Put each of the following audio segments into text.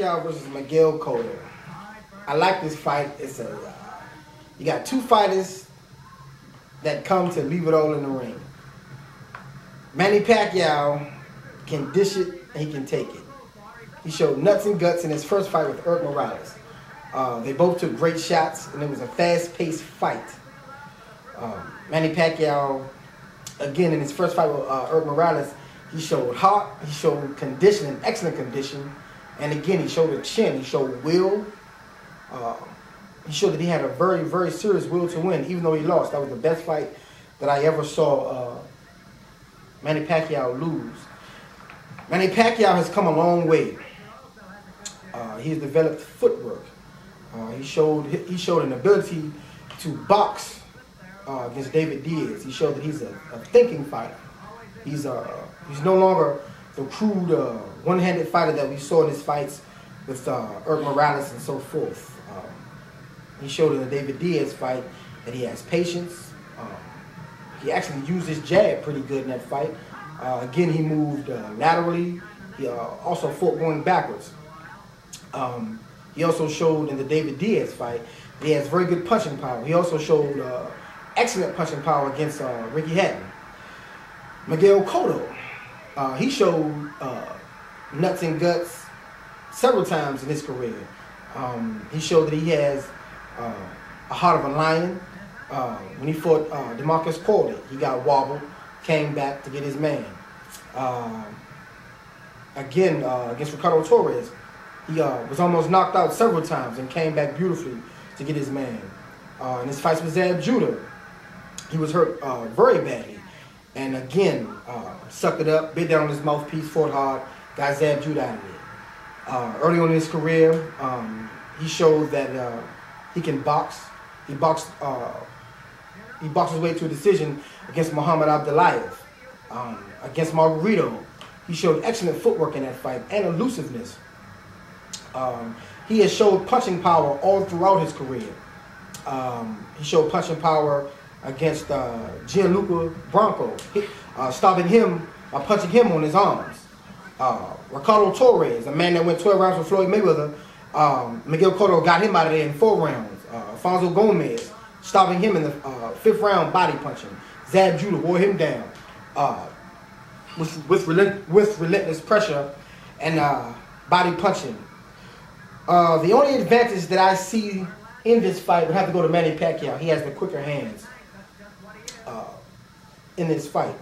Pacquiao versus Miguel Cotto. I like this fight. You got two fighters that come to leave it all in the ring. Manny Pacquiao can dish it and he can take it. He showed nuts and guts in his first fight with Earl Morales. They both took great shots, and it was a fast-paced fight. Manny Pacquiao, again, in his first fight with Earl Morales, he showed heart, he showed condition, an excellent condition, and again, he showed a chin, he showed will. He showed that he had a very, very serious will to win, even though he lost. That was the best fight that I ever saw Manny Pacquiao lose. Manny Pacquiao has come a long way. He has developed footwork. He showed an ability to box against David Diaz. He showed that he's a thinking fighter. He's no longer the crude one-handed fighter that we saw in his fights with Earl Morales and so forth. He showed in the David Diaz fight that he has patience. He actually used his jab pretty good in that fight. Again, he moved laterally. He also fought going backwards. He also showed in the David Diaz fight that he has very good punching power. He also showed excellent punching power against Ricky Hatton. Miguel Cotto, he showed nuts and guts several times in his career. He showed that he has a heart of a lion. When he fought DeMarcus Corley, he got wobbled, came back to get his man. Again, against Ricardo Torres, he was almost knocked out several times and came back beautifully to get his man. In his fights with Zab Judah, he was hurt very badly. And again, sucked it up, bit down on his mouthpiece, fought hard, got Zab Judah out of it. Early on in his career, he showed that he can box. He boxed his way to a decision against Muhammad Abdullayev. Against Margarito, he showed excellent footwork in that fight and elusiveness. He has showed punching power all throughout his career. He showed punching power against Gianluca Bronco, stopping him by punching him on his arms. Ricardo Torres, a man that went 12 rounds with Floyd Mayweather, Miguel Cotto got him out of there in 4 rounds. Alfonso Gomez, stopping him in the 5th round body punching. Zab Judah wore him down with relentless pressure and body punching. The only advantage that I see in this fight would have to go to Manny Pacquiao. He has the quicker hands in this fight.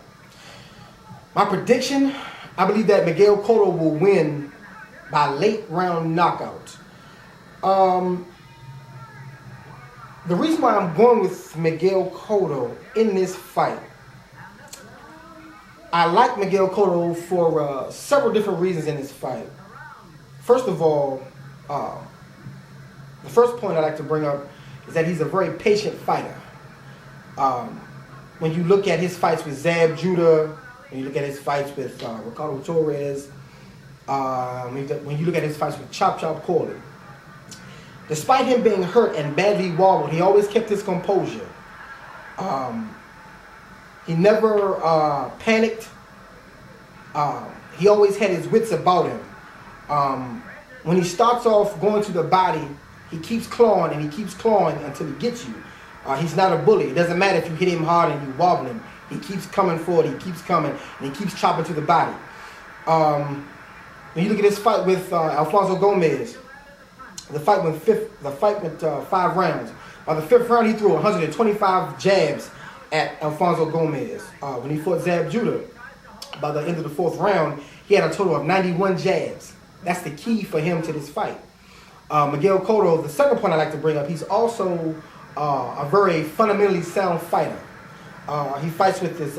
My prediction, I believe that Miguel Cotto will win by late round knockout. The reason why I'm going with Miguel Cotto in this fight, I like Miguel Cotto for several different reasons in this fight. First of all, the first point I'd like to bring up is that he's a very patient fighter. When you look at his fights with Zab Judah, when you look at his fights with Ricardo Torres, when you look at his fights with Chop Corley, despite him being hurt and badly wobbled, he always kept his composure. He never panicked. He always had his wits about him. When he starts off going to the body, he keeps clawing and he keeps clawing until he gets you. He's not a bully. It doesn't matter if you hit him hard and you wobble him. He keeps coming forward, he keeps coming, and he keeps chopping to the body. When you look at his fight with Alfonso Gomez, the fight went 5 rounds. By the 5th round, he threw 125 jabs at Alfonso Gomez. When he fought Zab Judah, by the end of the 4th round, he had a total of 91 jabs. That's the key for him to this fight. Miguel Cotto, the second point I'd like to bring up, he's also a very fundamentally sound fighter. He fights with his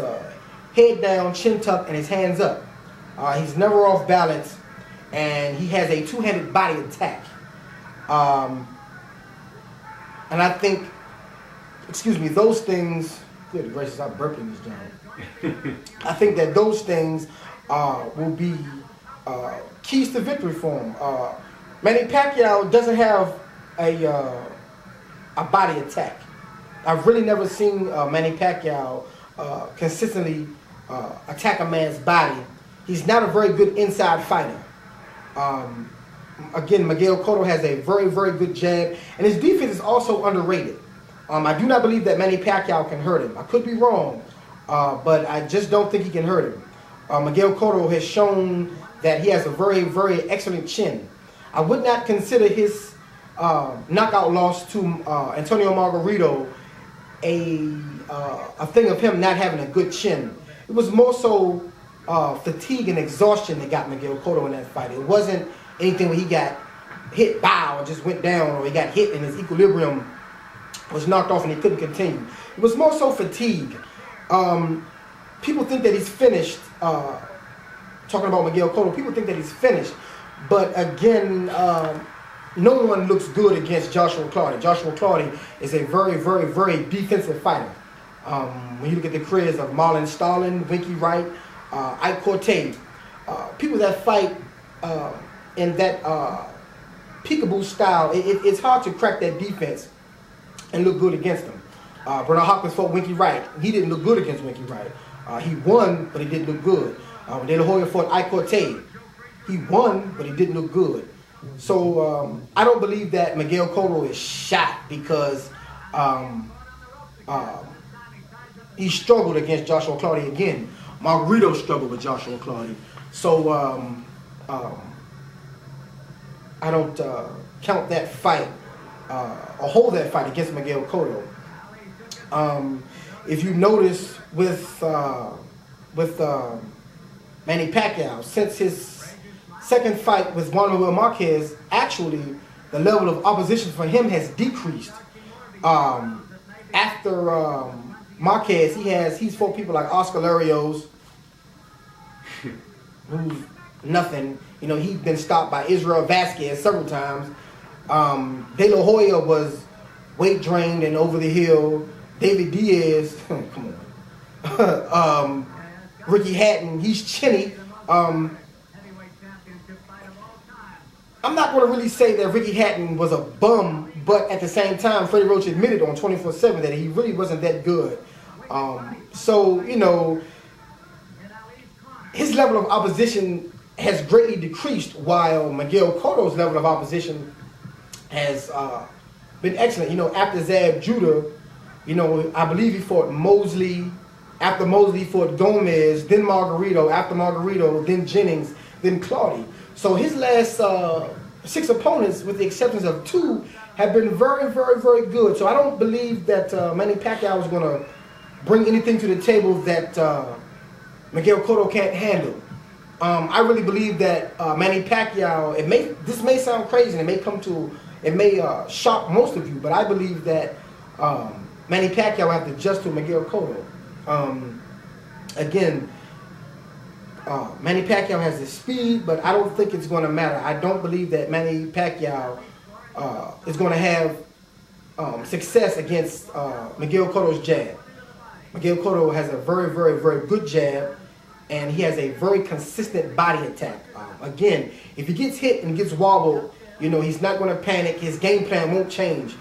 head down, chin tucked, and his hands up. He's never off balance, and he has a 2-handed body attack. And I think, those things, good gracious, I'm burping this, John. I think that those things will be keys to victory for him. Manny Pacquiao doesn't have a body attack. I've really never seen Manny Pacquiao consistently attack a man's body. He's not a very good inside fighter. again, Miguel Cotto has a very, very good jab, and his defense is also underrated. I do not believe that Manny Pacquiao can hurt him. I could be wrong, but I just don't think he can hurt him. Miguel Cotto has shown that he has a very, very excellent chin. I would not consider his knockout loss to Antonio Margarito a thing of him not having a good chin. It was more so fatigue and exhaustion that got Miguel Cotto in that fight. It wasn't anything where he got hit, bow, and just went down, or he got hit and his equilibrium was knocked off and he couldn't continue. It was more so fatigue. People think that he's finished. Talking about Miguel Cotto, people think that he's finished. But again, no one looks good against Joshua Clottey. Joshua Clottey is a very, very, very defensive fighter. When you look at the careers of Marlon Starlin, Winky Wright, Ike Cortez, people that fight in that peekaboo style, it's hard to crack that defense and look good against them. Bernard Hopkins fought Winky Wright. He didn't look good against Winky Wright. He won, but he didn't look good. When De La Hoya fought Ike Cortez, he won, but he didn't look good. So I don't believe that Miguel Cotto is shot because he struggled against Joshua Clottey again. Margarito struggled with Joshua Clottey. So I don't count that fight or hold that fight against Miguel Cotto. If you notice with Manny Pacquiao, since his second fight with Juan Manuel Marquez, actually the level of opposition for him has decreased. After Marquez, he's fought people like Oscar Larios, who's nothing. You know, he's been stopped by Israel Vasquez several times. De La Hoya was weight drained and over the hill. David Diaz, come on. Ricky Hatton, he's chinny. I'm not going to really say that Ricky Hatton was a bum, but at the same time, Freddie Roach admitted on 24/7 that he really wasn't that good. So, you know, his level of opposition has greatly decreased, while Miguel Cotto's level of opposition has been excellent. You know, after Zab Judah, you know, I believe he fought Mosley. After Mosley, he fought Gomez, then Margarito. After Margarito, then Jennings, then Clottey. So his last 6 opponents, with the exceptions of 2, have been very, very, very good. So I don't believe that Manny Pacquiao is going to bring anything to the table that Miguel Cotto can't handle. I really believe that Manny Pacquiao, this may sound crazy and it may shock most of you, but I believe that Manny Pacquiao will have to adjust to Miguel Cotto. Again, Manny Pacquiao has the speed, but I don't think it's going to matter. I don't believe that Manny Pacquiao is going to have success against Miguel Cotto's jab. Miguel Cotto has a very, very, very good jab, and he has a very consistent body attack. Again, if he gets hit and gets wobbled, you know, he's not going to panic. His game plan won't change.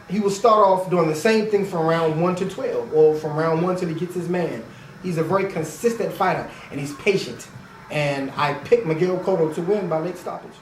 He will start off doing the same thing from round 1 to 12, or from round 1 till he gets his man. He's a very consistent fighter, and he's patient. And I picked Miguel Cotto to win by late stoppage.